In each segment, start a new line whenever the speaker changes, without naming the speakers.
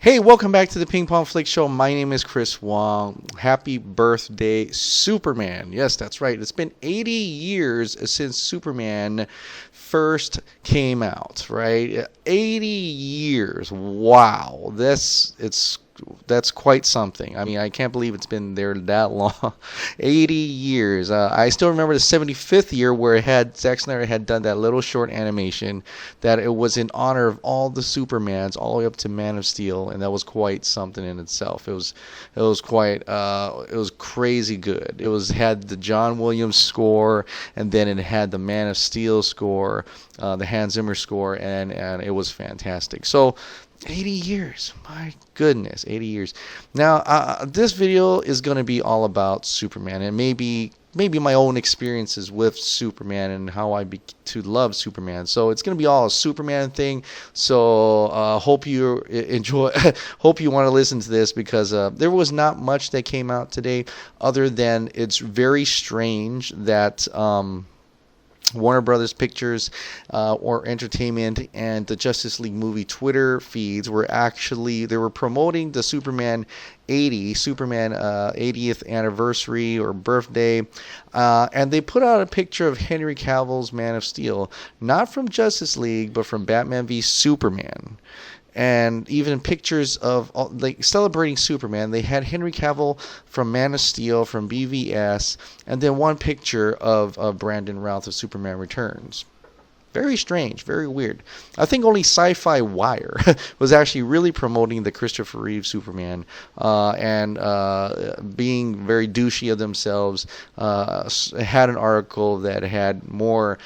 Hey, welcome back to the Ping Pong Flick Show. My name is Chris Wong. Happy birthday, Superman. Yes, that's right. It's been 80 years since Superman first came out, right? 80 years. Wow. That's quite something. I mean, I can't believe it's been there that long. 80 years. I still remember the 75th year where Zack Snyder had done that little short animation that it was in honor of all the Supermans all the way up to Man of Steel, and that was quite something in itself. It was crazy good. Had the John Williams score, and then it had the Man of Steel score, the Hans Zimmer score, and it was fantastic. So 80 years. My goodness, 80 years. Now, this video is going to be all about Superman and maybe my own experiences with Superman and how I to love Superman. So it's going to be all a Superman thing. So hope you enjoy. Hope you want to listen to this because there was not much that came out today other than it's very strange that Warner Brothers Pictures or Entertainment and the Justice League movie Twitter feeds were they were promoting the Superman 80th anniversary or birthday, and they put out a picture of Henry Cavill's Man of Steel, not from Justice League but from Batman v Superman. And even pictures of celebrating Superman. They had Henry Cavill from Man of Steel, from BVS, and then one picture of Brandon Routh of Superman Returns. Very strange, very weird. I think only Sci-Fi Wire was actually really promoting the Christopher Reeve Superman and being very douchey of themselves. Had an article that had more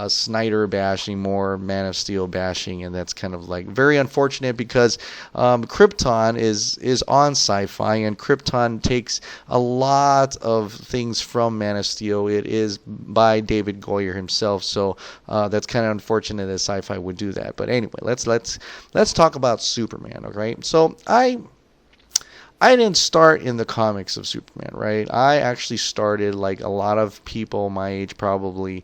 Snyder bashing, more Man of Steel bashing, and that's kind of like very unfortunate because Krypton is on Sci-Fi, and Krypton takes a lot of things from Man of Steel. It is by David Goyer himself, so that's kind of unfortunate that Sci-Fi would do that. But anyway, let's talk about Superman. Okay, so I didn't start in the comics of Superman, right? I actually started, like a lot of people my age probably,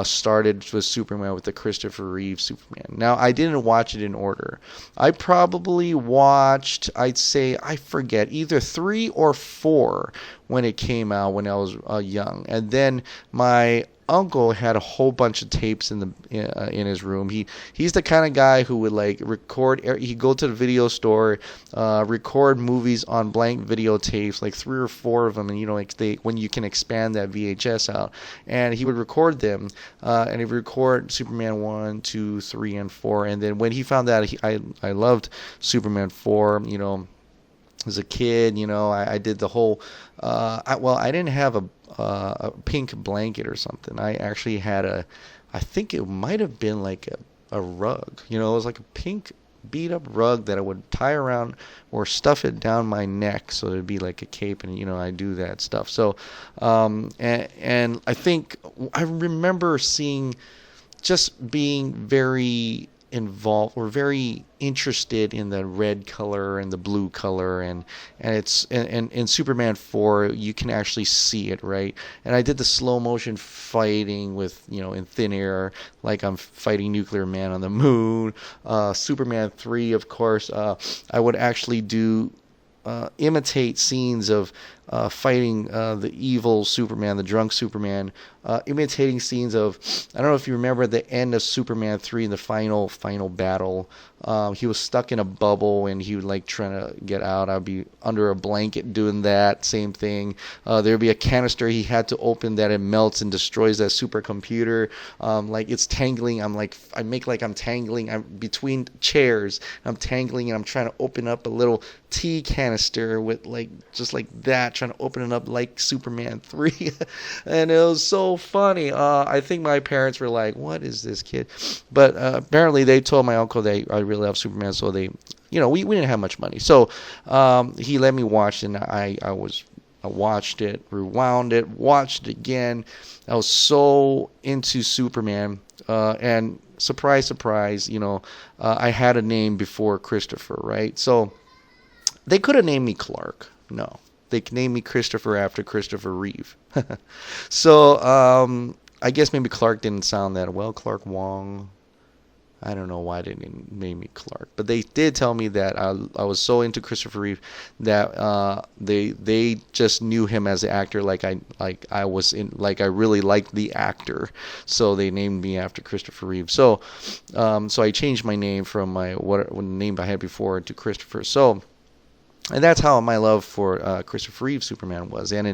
started with Superman with the Christopher Reeve Superman. Now, I didn't watch it in order. I probably watched, I'd say, I forget, either 3 or 4 when it came out when I was young. And then my uncle had a whole bunch of tapes in his room. He's the kind of guy who would like record. He'd go to the video store, record movies on blank videotapes, like 3 or 4 of them, and like when you can expand that VHS out, and he would record them, and he'd record Superman 1, 2, 3, and 4, and then when he found out I loved Superman 4, as a kid, I did the whole. I didn't have a pink blanket or something. I actually had I think it might have been like a rug. It was like a pink beat up rug that I would tie around or stuff it down my neck so it'd be like a cape, and I do that stuff. So, and I think I remember just being very involved or very interested in the red color and the blue color, and it's and in Superman 4 you can actually see it, right? And I did the slow motion fighting with in thin air, like I'm fighting Nuclear Man on the moon. Superman 3, of course, I would actually do imitate scenes of fighting the evil Superman, the drunk Superman, imitating scenes of, I don't know if you remember the end of Superman 3 in the final battle. He was stuck in a bubble and he would like trying to get out. I'd be under a blanket doing that same thing. There'd be a canister he had to open that it melts and destroys that supercomputer. Like it's tangling. I make like I'm tangling. I'm between chairs. I'm tangling and I'm trying to open up a little tea canister with just like that, trying to open it up like Superman 3. And it was so funny. I think my parents were like, what is this kid? But apparently they told my uncle I really love Superman, so they, we didn't have much money. So he let me watch it, and I watched it, rewound it, watched it again. I was so into Superman, and surprise, surprise, I had a name before Christopher, right? So they could have named me Clark. No, they named me Christopher after Christopher Reeve. So I guess maybe Clark didn't sound that well. Clark Wong. I don't know why they didn't name me Clark, but they did tell me that I was so into Christopher Reeve that they just knew him as an actor, I was in, like I really liked the actor, so they named me after Christopher Reeve. So I changed my name from my what name I had before to Christopher. So. And that's how my love for Christopher Reeve Superman was, I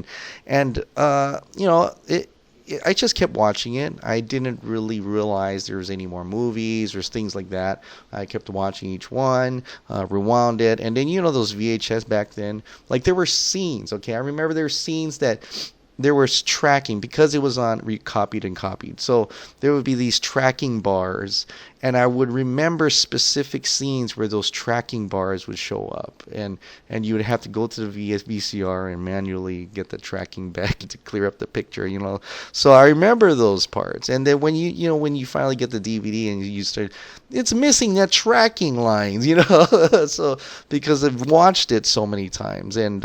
just kept watching it. I didn't really realize there was any more movies or things like that. I kept watching each one, rewound it, and then those VHS back then, like there were scenes. Okay, I remember there were scenes that there was tracking because it was on recopied and copied. So there would be these tracking bars, and I would remember specific scenes where those tracking bars would show up, and you would have to go to the VCR and manually get the tracking back to clear up the picture. So I remember those parts. And then when you finally get the DVD and you start, it's missing that tracking lines, so because I've watched it so many times, and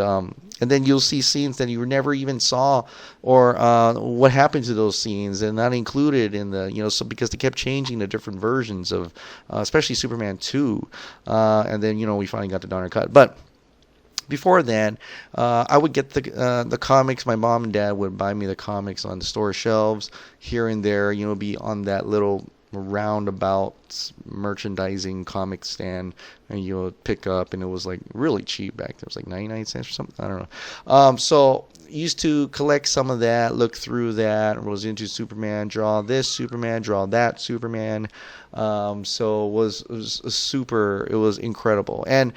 then you'll see scenes that you never even saw, or what happened to those scenes, and not included in the, so because they kept changing the different versions of, especially Superman 2, and then, we finally got the Donner cut. But before then, I would get the comics. My mom and dad would buy me the comics on the store shelves here and there, be on that little roundabout merchandising comic stand, and you would pick up, and it was like really cheap back then. It was like 99 cents or something. I don't know. So used to collect some of that, look through that, was into Superman, draw this Superman, draw that Superman. So it was super. It was incredible, and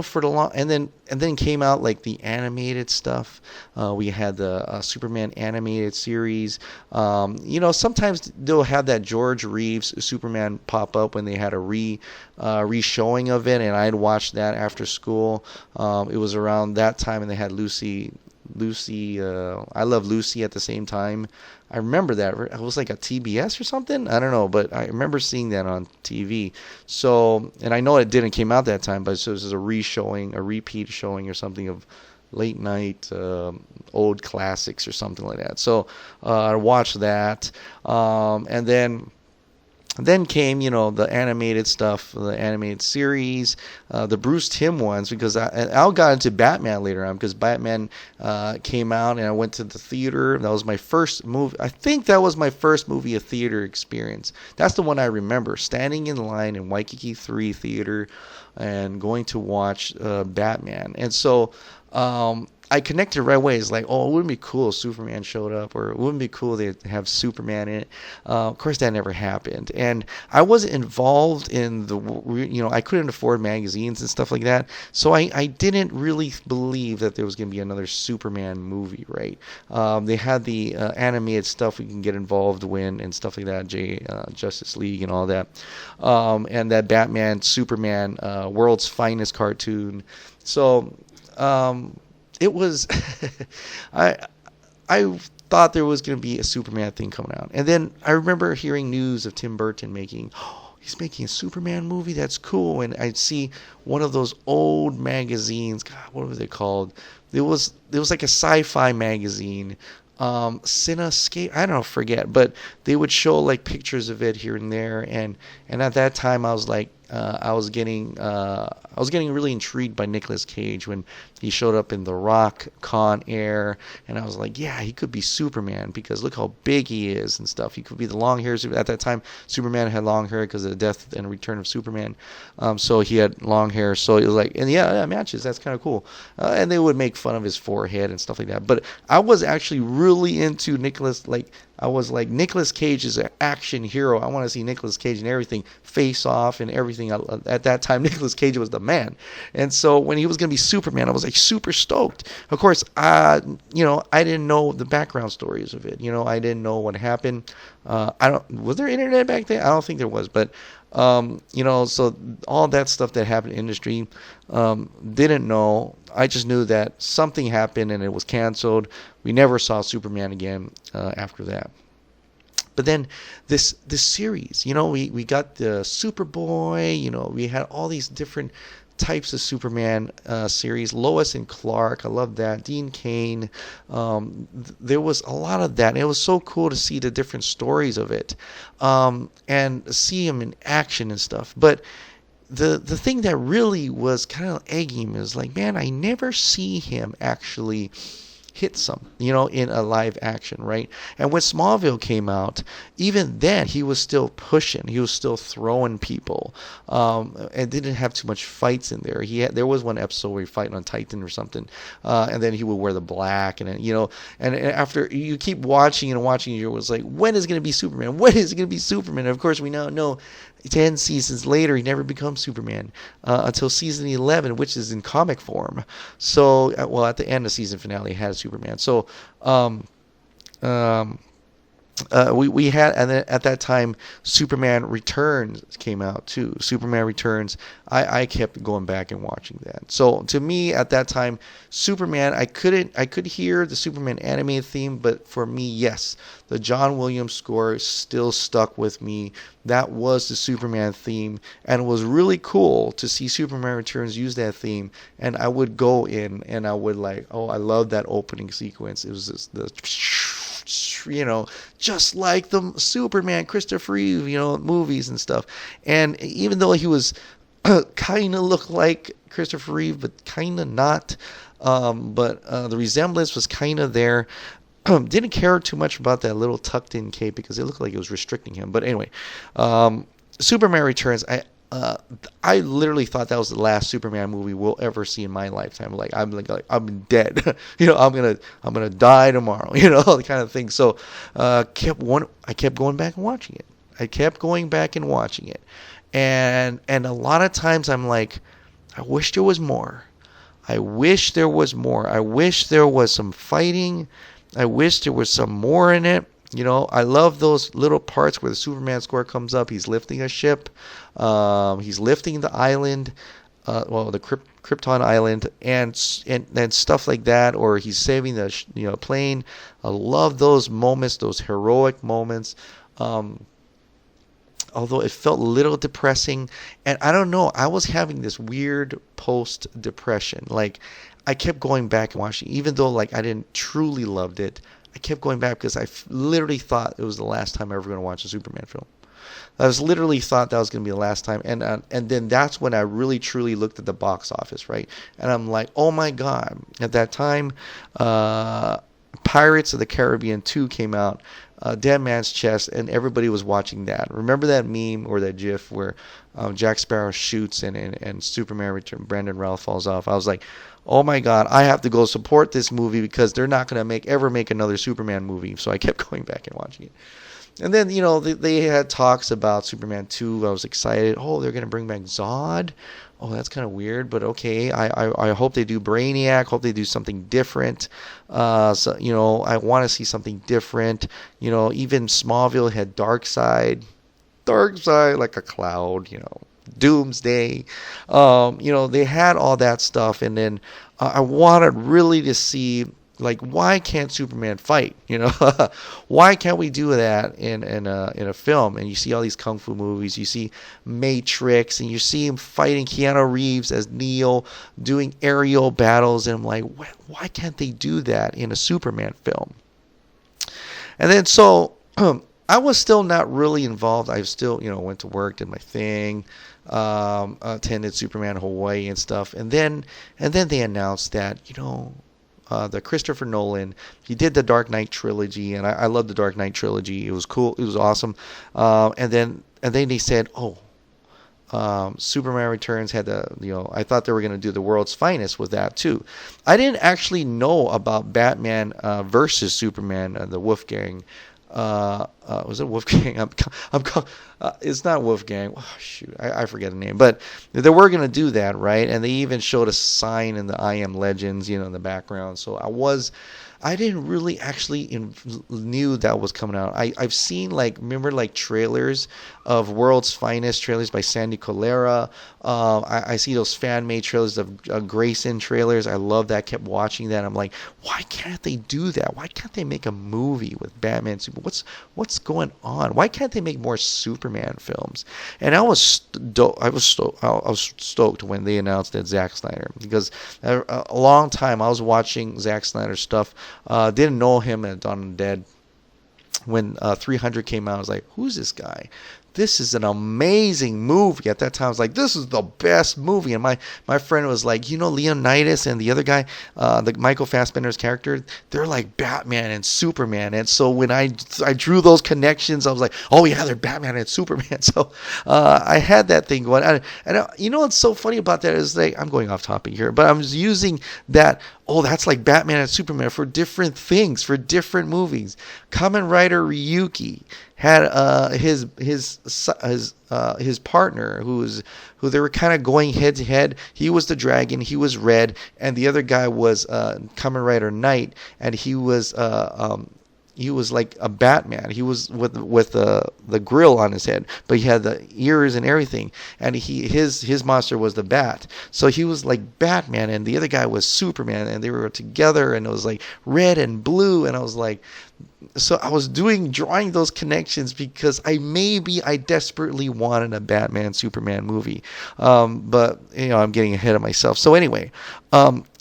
for the long, and then came out like the animated stuff. We had the Superman animated series. Sometimes they'll have that George Reeves Superman pop up when they had a re-showing of it, and I'd watch that after school. It was around that time, and they had Lucy. I Love Lucy at the same time. I remember that. It was like a TBS or something. I don't know, but I remember seeing that on TV. So, and I know it didn't came out that time, but so this is a re-showing, a repeat showing or something of late night old classics or something like that. So I watched that, and then came, the animated stuff, the animated series, the Bruce Timm ones, because I got into Batman later on, because Batman came out, and I went to the theater. That was my first movie. I think that was my first movie a theater experience. That's the one I remember, standing in line in Waikiki 3 Theater and going to watch Batman. And so I connected right away. It's like, oh, it wouldn't be cool if Superman showed up, or it wouldn't be cool to have Superman in it. Of course, that never happened. And I wasn't involved in I couldn't afford magazines and stuff like that. So I didn't really believe that there was going to be another Superman movie, right? They had the animated stuff we can get involved in and stuff like that, Justice League and all that. And that Batman, Superman, World's Finest cartoon. So, it was, I thought there was going to be a Superman thing coming out. And then I remember hearing news of Tim Burton he's making a Superman movie. That's cool. And I'd see one of those old magazines. God, what were they called? It was like a sci-fi magazine. Cinescape, I don't forget, but they would show like pictures of it here and there. And at that time I was like, I was getting really intrigued by Nicolas Cage when he showed up in The Rock, Con Air, and I was like, yeah, he could be Superman because look how big he is and stuff. He could be the long hair. At that time, Superman had long hair because of the death and return of Superman. So he had long hair. So it was like, and yeah, it matches. That's kind of cool. And they would make fun of his forehead and stuff like that. But I was actually really into Nicolas. I was like, Nicolas Cage is an action hero. I want to see Nicolas Cage and everything, Face Off and everything. At that time, Nicolas Cage was the man. And so when he was going to be Superman, I was like super stoked. Of course, I didn't know the background stories of it. I didn't know what happened. Was there internet back then? I don't think there was, but so all that stuff that happened in the industry, didn't know. I just knew that something happened and it was canceled. We never saw Superman again after that. But then this series, we got the Superboy, we had all these different types of Superman series. Lois and Clark, I love that. Dean Cain, there was a lot of that. And it was so cool to see the different stories of it, and see him in action and stuff. But the thing that really was kind of egging me was like, man, I never see him actually hit some, in a live action, right? And when Smallville came out, even then he was still pushing, he was still throwing people, and didn't have too much fights in there. There was one episode where he fighting on Titan or something, and then he would wear the black, and and after you keep watching and watching, you was like, when is it going to be Superman? When is it going to be Superman? And of course, we now know 10 seasons later, he never becomes Superman until season 11, which is in comic form. So, at the end of season finale, he had Superman. So, we had, and then at that time, Superman Returns came out too. Superman Returns, I kept going back and watching that. So to me at that time, Superman, I could hear the Superman animated theme, but for me, yes, the John Williams score still stuck with me. That was the Superman theme, and it was really cool to see Superman Returns use that theme. And I would go in and I would like, oh, I love that opening sequence. It was the just like the Superman Christopher Reeve, movies and stuff. And even though he was kind of looked like Christopher Reeve, but kind of not, but the resemblance was kind of there. Didn't care too much about that little tucked in cape because it looked like it was restricting him. But anyway, Superman Returns, I literally thought that was the last Superman movie we'll ever see in my lifetime. I'm dead. I'm gonna die tomorrow. The kind of thing. So I kept going back and watching it. And a lot of times I'm like, I wish there was more. I wish there was some fighting. I wish there was some more in it. I love those little parts where the Superman score comes up. He's lifting a ship. He's lifting the island, the Krypton island, and stuff like that. Or he's saving the plane. I love those moments, those heroic moments. Although it felt a little depressing, and I don't know, I was having this weird post-depression. Like, I kept going back and watching, even though like I didn't truly loved it. I kept going back because I literally thought it was the last time I was going to watch a Superman film. I was literally thought that was going to be the last time, and then that's when I really truly looked at the box office, right? And I'm like, oh my God! At that time, Pirates of the Caribbean 2 came out. Dead Man's Chest, and everybody was watching that. Remember that meme or that GIF where Jack Sparrow shoots and Superman returns, Brandon Routh falls off? I was like, oh my God, I have to go support this movie because they're not going to ever make another Superman movie. So I kept going back and watching it. And then, they had talks about Superman 2. I was excited. Oh, they're going to bring back Zod. Oh, that's kind of weird, but okay. I hope they do Brainiac. Hope they do something different. So, I want to see something different. Even Smallville had Darkseid like a cloud. Doomsday. They had all that stuff, and then I wanted really to see. Like, why can't Superman fight? Why can't we do that in a film? And you see all these kung fu movies, you see Matrix, and you see him fighting Keanu Reeves as Neo, doing aerial battles, and I'm like, why can't they do that in a Superman film? And then so I was still not really involved. I still went to work, did my thing, attended Superman Hawaii and stuff, and then they announced that the Christopher Nolan, he did the Dark Knight trilogy, and I love the Dark Knight trilogy. It was cool. It was awesome. And then they said, Superman Returns had I thought they were going to do the World's Finest with that too. I didn't actually know about Batman versus Superman, the Wolfgang. Was it Wolfgang? It's not Wolfgang. Oh, shoot, I forget the name. But they were going to do that, right? And they even showed a sign in the I Am Legends, in the background. So I was I didn't really actually knew that was coming out. I've seen like, remember like trailers of World's Finest, trailers by Sandy Colera. I see those fan made trailers of Grayson trailers. I love that. Kept watching that. I'm like, why can't they do that? Why can't they make a movie with Batman? What's going on? Why can't they make more Superman films? And I was stoked when they announced that Zack Snyder, because a long time I was watching Zack Snyder stuff. Didn't know him at Dawn of the Dead. When 300 came out, I was like, who's this guy? This is an amazing movie. At that time, I was like, this is the best movie. And my friend was like, Leonidas and the other guy, the Michael Fassbender's character, they're like Batman and Superman. And so when I drew those connections, I was like, oh yeah, they're Batman and Superman. So I had that thing going. And what's so funny about that is, like, I'm going off topic here, but I'm using that. Oh, that's like Batman and Superman for different things, for different movies. Kamen Rider Ryuki had his partner who they were kind of going head to head. He was the dragon, he was red, and the other guy was Kamen Rider Knight, and he was like a Batman. He was with the grill on his head, but he had the ears and everything. And his monster was the Bat. So he was like Batman, and the other guy was Superman, and they were together, and it was like red and blue. And I was like, so I was drawing those connections because I desperately wanted a Batman Superman movie. But I'm getting ahead of myself. So anyway,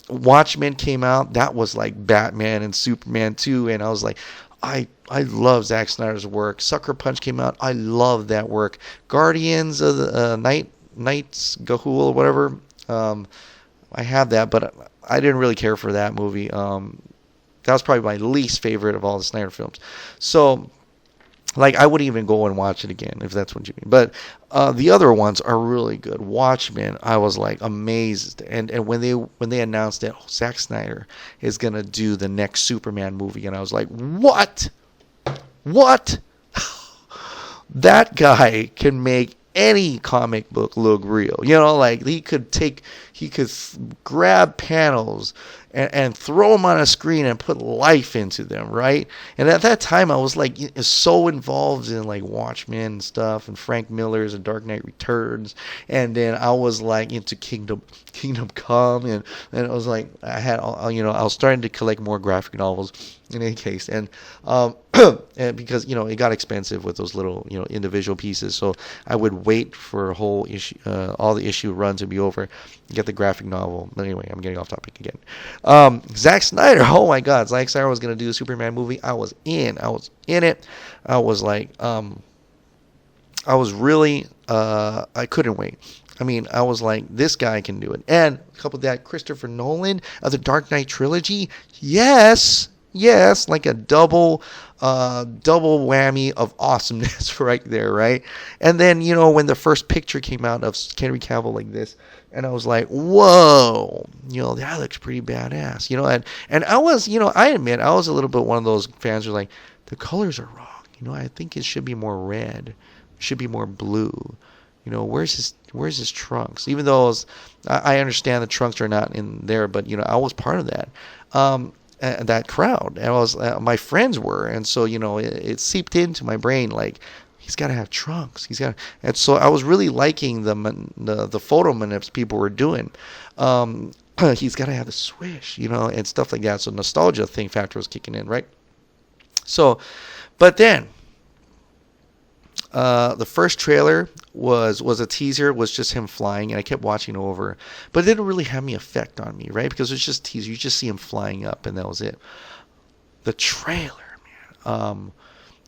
Watchmen came out. That was like Batman and Superman too, and I was like, I love Zack Snyder's work. Sucker Punch came out. I love that work. Guardians of the Knights Gahul or whatever. I have that, but I didn't really care for that movie. That was probably my least favorite of all the Snyder films. So, like, I wouldn't even go and watch it again, if that's what you mean. But the other ones are really good. Watchmen, I was like amazed. And when they announced that Zack Snyder is gonna do the next Superman movie, and I was like, what? That guy can make any comic book look real. Like he could grab panels and throw them on a screen and put life into them, right? And at that time, I was like so involved in like Watchmen and stuff, and Frank Miller's and Dark Knight Returns, and then I was like into Kingdom Come, and it was like I was starting to collect more graphic novels. In any case, and and because it got expensive with those little individual pieces, so I would wait for a whole issue, all the issue run to be over, get the graphic novel. But anyway, I'm getting off topic again. Zack Snyder, oh my God, Zack Snyder was gonna do a Superman movie. I was in it. I was like, I was really, I couldn't wait. I mean, I was like, this guy can do it. And coupled that, Christopher Nolan of the Dark Knight trilogy, yes, like a double whammy of awesomeness right there, right? And then, when the first picture came out of Henry Cavill like this, and I was like, whoa, that looks pretty badass, and I was, I admit, I was a little bit one of those fans who are like, the colors are wrong, I think it should be more red, it should be more blue, where's his trunks? Even though I understand the trunks are not in there, but, I was part of that. That crowd, and I was my friends were, and so it seeped into my brain like he's got to have trunks, and so I was really liking the photo manips people were doing. He's got to have the swish, and stuff like that. So nostalgia factor was kicking in, right? So, but then the first trailer was a teaser, was just him flying, and I kept watching over, but it didn't really have any effect on me, right? Because it's just teaser, you just see him flying up, and that was it. The trailer, man,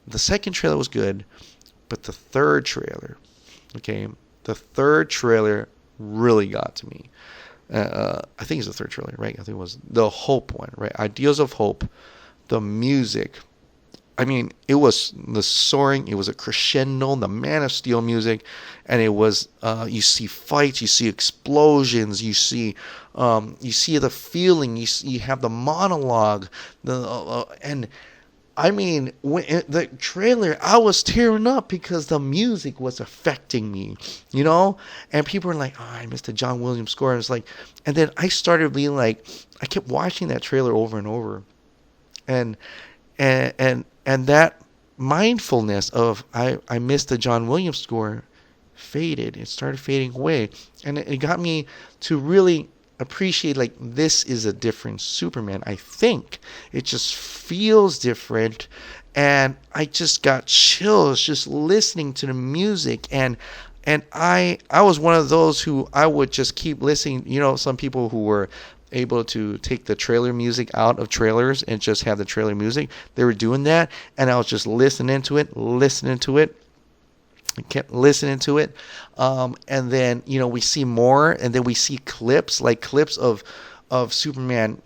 the second trailer was good, but the third trailer really got to me. I think it's the third trailer, right? I think it was the Hope one, right? Ideas of Hope, the music. I mean, it was the soaring, it was a crescendo, the Man of Steel music, and it was, you see fights, you see explosions, you see the feeling, you have the monologue, and I mean, the trailer, I was tearing up because the music was affecting me, and people were like, oh, I missed the John Williams score, and it's like, and then I started being like, I kept watching that trailer over and over. and and that mindfulness of I missed the John Williams score faded. It started fading away, and it got me to really appreciate, like, this is a different Superman. I think it just feels different, and I just got chills just listening to the music. And I was one of those who I would just keep listening. You know, some people who were able to take the trailer music out of trailers and just have the trailer music, they were doing that, and I was just listening to it. I kept listening to it, and then, you know, we see more, and then we see clips of Superman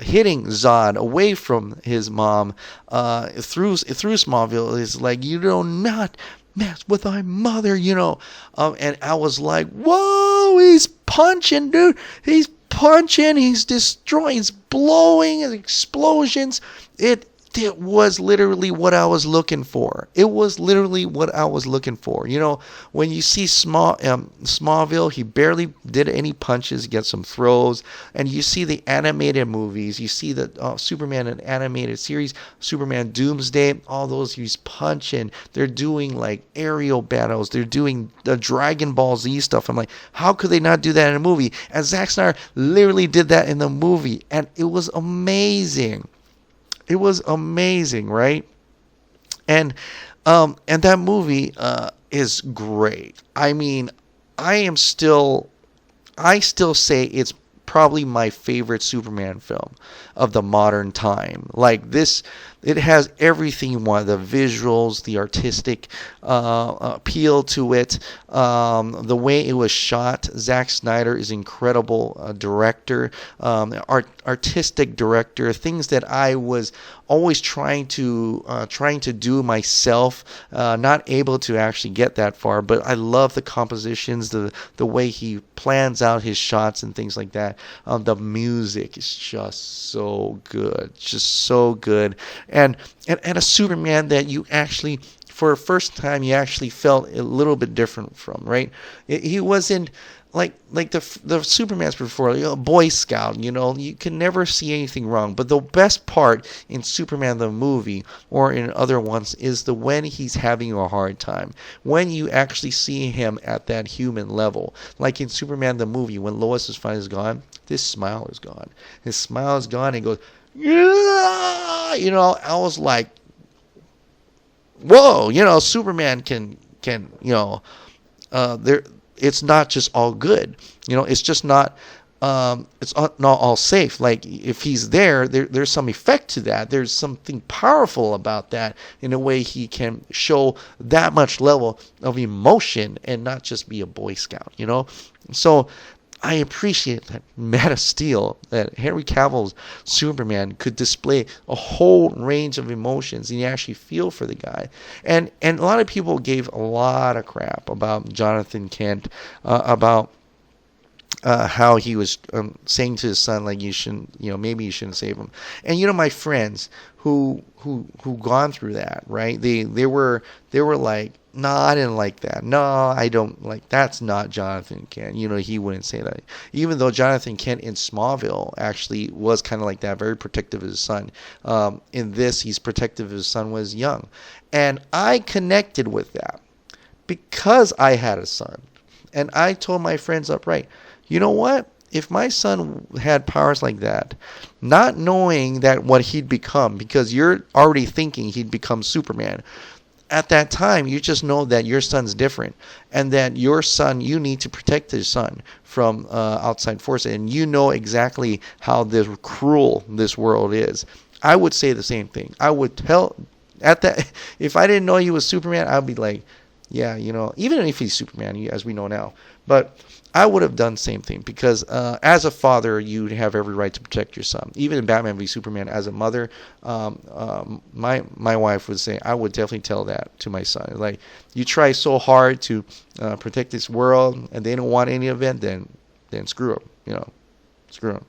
hitting Zod away from his mom through Smallville. Is like, you do not mess with my mother, you know. And I was like, whoa, he's punching, dude. He's punching. He's destroying. He's blowing. Explosions. It was literally what I was looking for. It was literally what I was looking for. You know, when you see Smallville, he barely did any punches, get some throws. And you see the animated movies, you see the Superman and animated series, Superman Doomsday, all those, he's punching. They're doing like aerial battles. They're doing the Dragon Ball Z stuff. I'm like, how could they not do that in a movie? And Zack Snyder literally did that in the movie, and it was amazing. It was amazing, right? And that movie is great. I mean, I still say it's probably my favorite Superman film of the modern time. Like this, it has everything you want: the visuals, the artistic appeal to it, the way it was shot. Zack Snyder is incredible director, artistic director. Things that I was always trying to do myself, not able to actually get that far. But I love the compositions, the way he plans out his shots and things like that. The music is just so good, and a Superman that you actually, for a first time, you actually felt a little bit different from, right? He wasn't like the Supermans before, you know, Boy Scout, you know, you can never see anything wrong. But the best part in Superman the movie or in other ones is when he's having a hard time, when you actually see him at that human level. Like in Superman the movie, when Lois is finally gone, this smile is gone. His smile is gone, and he goes, yeah! You know, I was like, whoa, you know, Superman can you know, there. It's not just all good, you know. It's just not. It's not all safe. Like if he's there's some effect to that. There's something powerful about that in a way he can show that much level of emotion and not just be a Boy Scout, you know. So I appreciate that Man of Steel, that Henry Cavill's Superman could display a whole range of emotions, and you actually feel for the guy. And a lot of people gave a lot of crap about Jonathan Kent, about how he was saying to his son, like, you shouldn't, you know, maybe you shouldn't save him. And you know, my friends who gone through that, right? They were like, no, I didn't like that. No, I don't like. That's not Jonathan Kent. You know, he wouldn't say that. Even though Jonathan Kent in Smallville actually was kind of like that, very protective of his son. In this, he's protective of his son when he was young, and I connected with that because I had a son, and I told my friends upright, you know what? If my son had powers like that, not knowing that what he'd become, because you're already thinking he'd become Superman. At that time, you just know that your son's different, and that your son, you need to protect his son from outside forces, and you know exactly how cruel this world is. I would say the same thing. I would tell at that, if I didn't know he was Superman, I'd be like, yeah, you know, even if he's Superman, as we know now, but I would have done the same thing, because as a father, you have every right to protect your son. Even in Batman v Superman, as a mother, my wife would say, I would definitely tell that to my son. Like, you try so hard to protect this world, and they don't want any of it, then screw them. You know, screw them.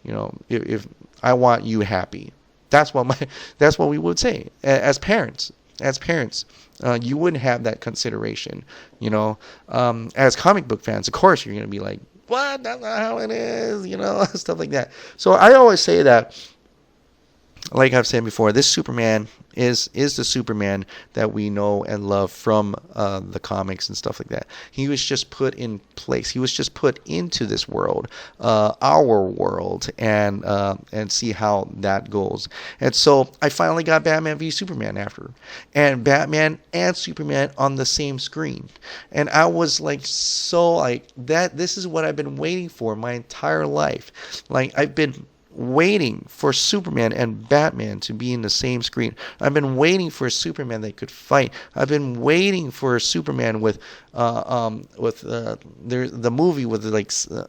You know, if I want you happy, that's what we would say as parents. As parents, you wouldn't have that consideration, you know. As comic book fans, of course, you're going to be like, what? That's not how it is, stuff like that. So I always say that, like I've said before, this Superman is the Superman that we know and love from the comics and stuff like that. He was just put in place. He was just put into this world, our world, and see how that goes. And so I finally got Batman v Superman after, and Batman and Superman on the same screen, and I was like, so like that. This is what I've been waiting for my entire life. Like I've been waiting for Superman and Batman to be in the same screen. I've been waiting for a Superman that could fight. I've been waiting for a Superman with the movie with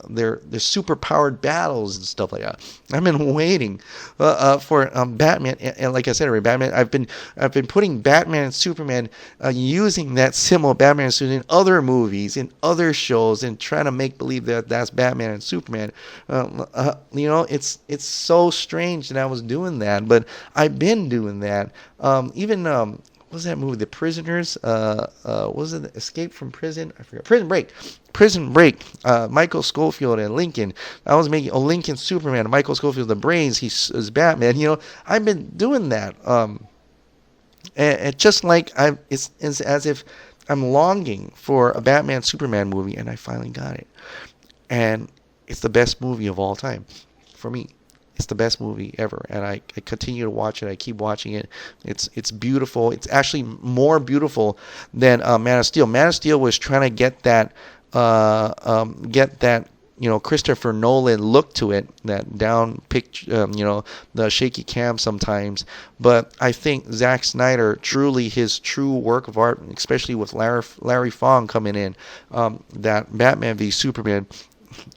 their super powered battles and stuff like that. I've been waiting for Batman, and like I said already, Batman. I've been putting Batman and Superman using that symbol of Batman and Superman in other movies, in other shows, and trying to make believe that that's Batman and Superman. It's so strange that I was doing that, but I've been doing that. Even what was that movie? The Prisoners. Was it Escape from Prison? I forgot. Prison Break. Prison Break. Michael Scofield and Lincoln. I was making Lincoln Superman. Michael Scofield the brains. He's Batman. I've been doing that. And just like it's as if I'm longing for a Batman Superman movie, and I finally got it. And it's the best movie of all time for me. It's the best movie ever, and I continue to watch it. I keep watching it. It's beautiful. It's actually more beautiful than Man of Steel. Man of Steel was trying to get that Christopher Nolan look to it, that down picture, the shaky cam sometimes. But I think Zack Snyder, truly his true work of art, especially with Larry Fong coming in, that Batman v Superman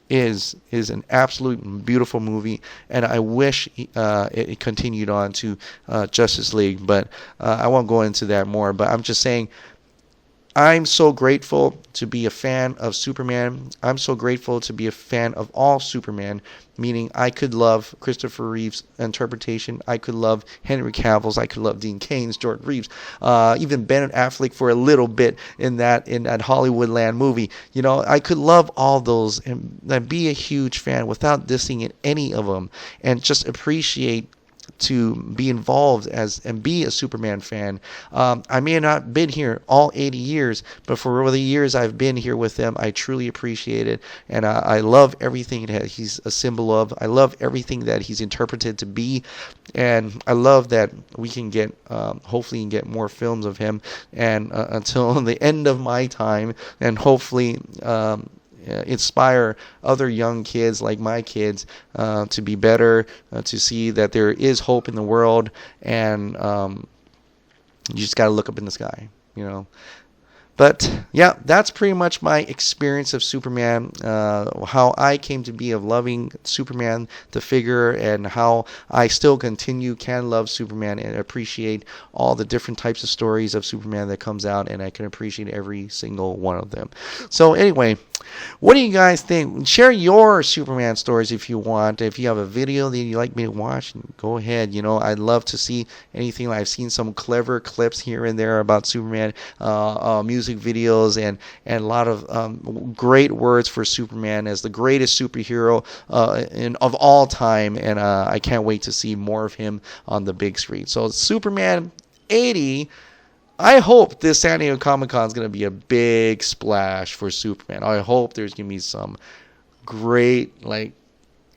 is an absolute beautiful movie, and I wish it continued on to Justice League, but I won't go into that more. But I'm just saying, I'm so grateful to be a fan of Superman. I'm so grateful to be a fan of all Superman, meaning I could love Christopher Reeve's interpretation. I could love Henry Cavill's. I could love Dean Cain's, George Reeves, even Ben Affleck for a little bit in that Hollywoodland movie. I could love all those and be a huge fan without dissing in any of them, and just appreciate to be involved and be a Superman fan. I may have not been here all 80 years, but for the years I've been here with them, I truly appreciate it, and I love everything that he's a symbol of. I love everything that he's interpreted to be, and I love that we can get, hopefully, get more films of him, and until the end of my time, and hopefully inspire other young kids like my kids to be better, to see that there is hope in the world, and you just got to look up in the sky, But yeah, that's pretty much my experience of Superman, how I came to be of loving Superman, the figure, and how I still can love Superman and appreciate all the different types of stories of Superman that comes out, and I can appreciate every single one of them. So anyway, what do you guys think? Share your Superman stories if you want. If you have a video that you'd like me to watch, go ahead. I'd love to see anything. I've seen some clever clips here and there about Superman, music videos, and a lot of great words for Superman as the greatest superhero of all time, and I can't wait to see more of him on the big screen. So Superman 80, I hope this San Diego Comic-Con is going to be a big splash for Superman. I hope there's going to be some great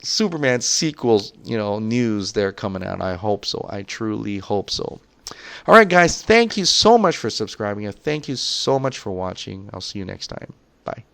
Superman sequels, news there coming out. I hope so. I truly hope so. All right, guys, thank you so much for subscribing, and thank you so much for watching. I'll see you next time. Bye.